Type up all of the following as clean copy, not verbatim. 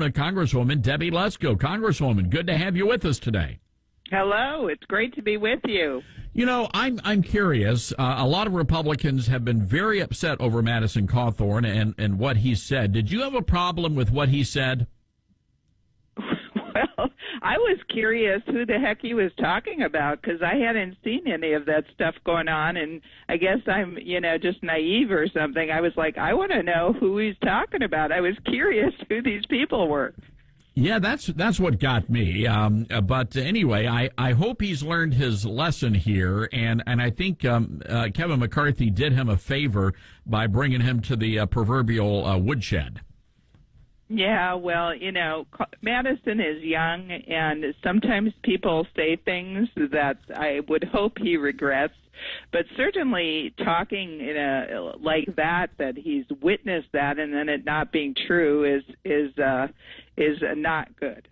Arizona, Congresswoman Debbie Lesko. Congresswoman, good to have you with us today. Hello, it's great to be with you. You know, I'm curious. A lot of Republicans have been very upset over Madison Cawthorn and what he said. Did you have a problem with what he said? Well, I was curious who the heck he was talking about because I hadn't seen any of that stuff going on, and I guess I'm, just naive or something. I was like, I want to know who he's talking about. I was curious who these people were. Yeah, that's what got me. But anyway, I hope he's learned his lesson here, and I think Kevin McCarthy did him a favor by bringing him to the proverbial woodshed. Yeah, well, Madison is young, and sometimes people say things that I would hope he regrets. But certainly talking like that he's witnessed that, and then it not being true is not good.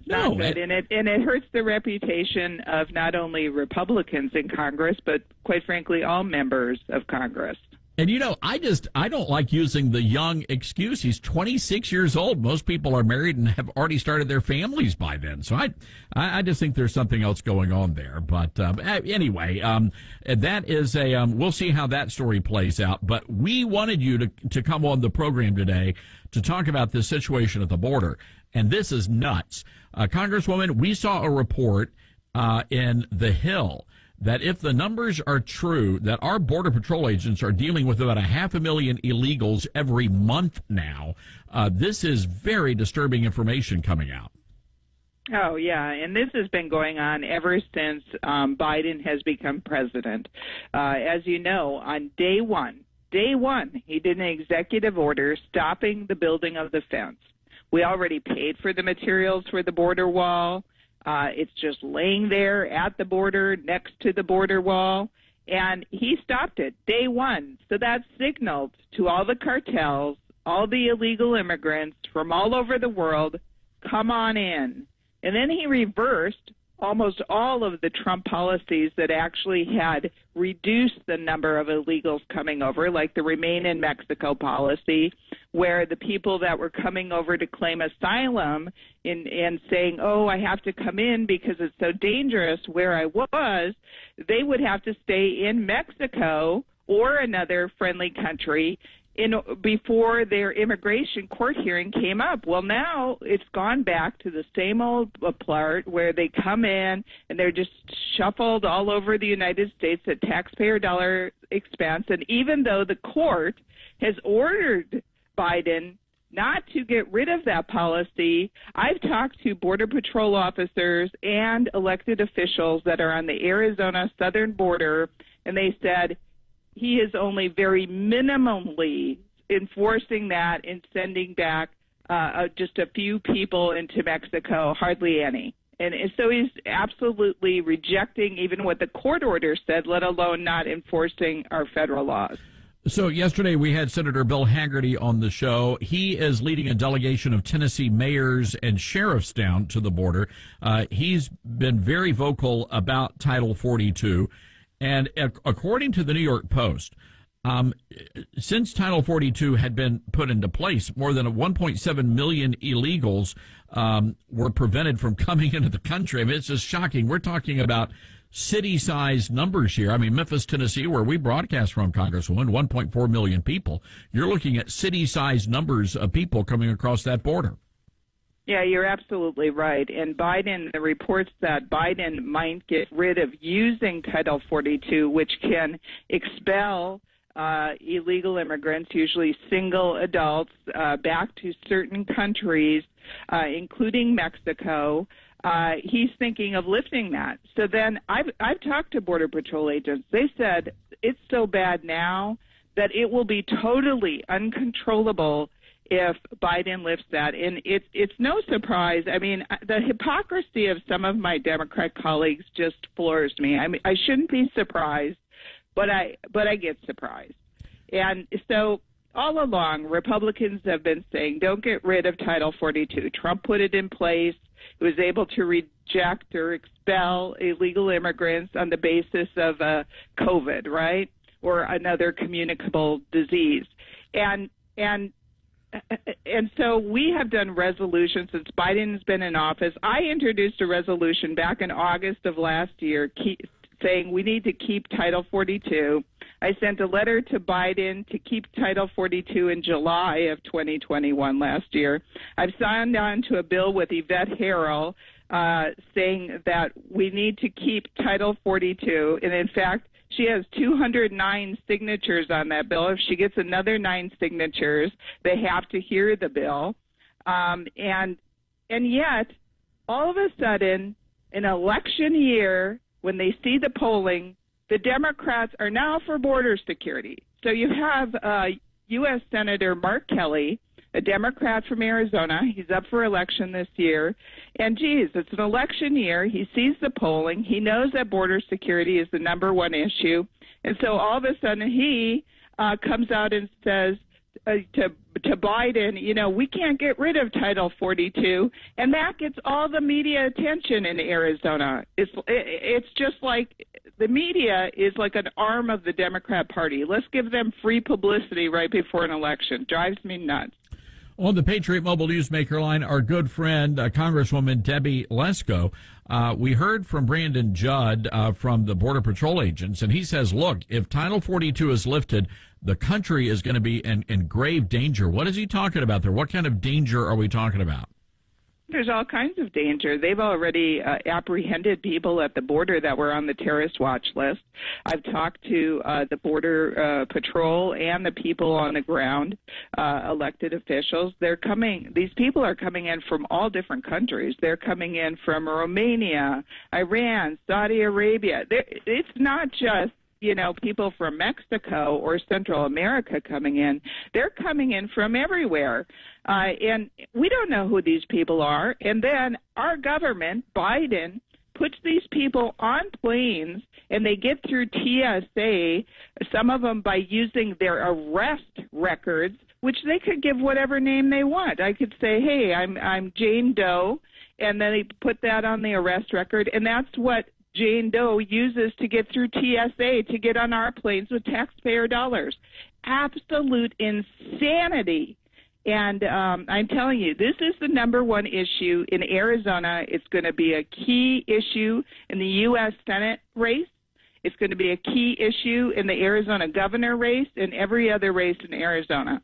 Not good, and it hurts the reputation of not only Republicans in Congress, but quite frankly, all members of Congress. And I don't like using the young excuse. He's 26 years old. Most people are married and have already started their families by then. So I just think there's something else going on there. But anyway, that is we'll see how that story plays out. But we wanted you to come on the program today to talk about this situation at the border. And this is nuts. Congresswoman, we saw a report in The Hill that if the numbers are true, that our Border Patrol agents are dealing with about 500,000 illegals every month now. This is very disturbing information coming out. Oh, yeah, and this has been going on ever since Biden has become president. As you know, on day one, he did an executive order stopping the building of the fence. We already paid for the materials for the border wall. It's just laying there at the border, next to the border wall, and he stopped it day one. So that signaled to all the cartels, all the illegal immigrants from all over the world, come on in. And then he reversed almost all of the Trump policies that actually had reduced the number of illegals coming over, like the Remain in Mexico policy, where the people that were coming over to claim asylum and saying, oh, I have to come in because it's so dangerous where I was, they would have to stay in Mexico or another friendly country before their immigration court hearing came up. Well, now it's gone back to the same old part where they come in and they're just shuffled all over the United States at taxpayer dollar expense. And even though the court has ordered Biden not to get rid of that policy, I've talked to Border Patrol officers and elected officials that are on the Arizona southern border, and they said he is only very minimally enforcing that and sending back just a few people into Mexico, hardly any. And so he's absolutely rejecting even what the court order said, let alone not enforcing our federal laws. So yesterday we had Senator Bill Hagerty on the show. He is leading a delegation of Tennessee mayors and sheriffs down to the border. He's been very vocal about Title 42. And according to the New York Post, since Title 42 had been put into place, more than 1.7 million illegals were prevented from coming into the country. I mean, it's just shocking. We're talking about city-sized numbers here. I mean, Memphis, Tennessee, where we broadcast from, Congresswoman, 1.4 million people. You're looking at city-sized numbers of people coming across that border. Yeah, you're absolutely right. And the reports that Biden might get rid of using Title 42, which can expel illegal immigrants, usually single adults, back to certain countries, including Mexico. He's thinking of lifting that. So then I've talked to Border Patrol agents. They said it's so bad now that it will be totally uncontrollable if Biden lifts that. And it's no surprise. I mean, the hypocrisy of some of my Democrat colleagues just floors me. I mean, I shouldn't be surprised, but I get surprised. And so all along, Republicans have been saying, don't get rid of Title 42. Trump put it in place. It was able to reject or expel illegal immigrants on the basis of COVID, right? Or another communicable disease. And and so we have done resolutions since Biden's been in office. I introduced a resolution back in August of last year saying we need to keep Title 42. I sent a letter to Biden to keep Title 42 in July of 2021 last year. I've signed on to a bill with Yvette Harrell saying that we need to keep Title 42. And in fact, she has 209 signatures on that bill. If she gets another 9 signatures, they have to hear the bill. And yet, all of a sudden, an election year, when they see the polling, the Democrats are now for border security. So you have U.S. Senator Mark Kelly, a Democrat from Arizona. He's up for election this year. And, geez, it's an election year. He sees the polling. He knows that border security is the number one issue. And so all of a sudden he comes out and says to Biden, you know, we can't get rid of Title 42. And that gets all the media attention in Arizona. It's just like the media is like an arm of the Democrat Party. Let's give them free publicity right before an election. Drives me nuts. On the Patriot Mobile Newsmaker line, our good friend, Congresswoman Debbie Lesko. We heard from Brandon Judd from the Border Patrol agents, and he says, look, if Title 42 is lifted, the country is going to be in grave danger. What is he talking about there? What kind of danger are we talking about? There's all kinds of danger. They've already apprehended people at the border that were on the terrorist watch list. I've talked to the Border Patrol and the people on the ground, elected officials. These people are coming in from all different countries. They're coming in from Romania, Iran, Saudi Arabia. It's not just people from Mexico or Central America coming in. They're coming in from everywhere. And we don't know who these people are. And then our government, Biden, puts these people on planes, and they get through TSA, some of them by using their arrest records, which they could give whatever name they want. I could say, hey, I'm Jane Doe, and then they put that on the arrest record, and that's what Jane Doe uses to get through TSA to get on our planes with taxpayer dollars. Absolute insanity. And I'm telling you, this is the number one issue in Arizona. It's going to be a key issue in the U.S. Senate race. It's going to be a key issue in the Arizona governor race and every other race in Arizona.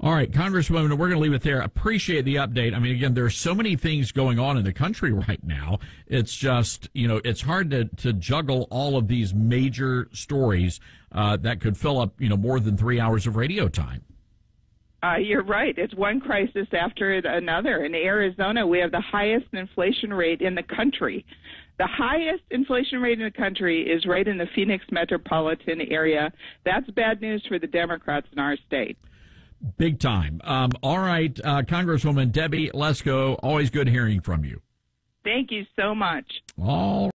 All right, Congresswoman, we're going to leave it there. Appreciate the update. I mean, again, there's so many things going on in the country right now. It's just, it's hard to juggle all of these major stories that could fill up, more than 3 hours of radio time. You're right. It's one crisis after another. In Arizona, we have the highest inflation rate in the country. The highest inflation rate in the country is right in the Phoenix metropolitan area. That's bad news for the Democrats in our state. Big time. All right, Congresswoman Debbie Lesko, always good hearing from you. Thank you so much. All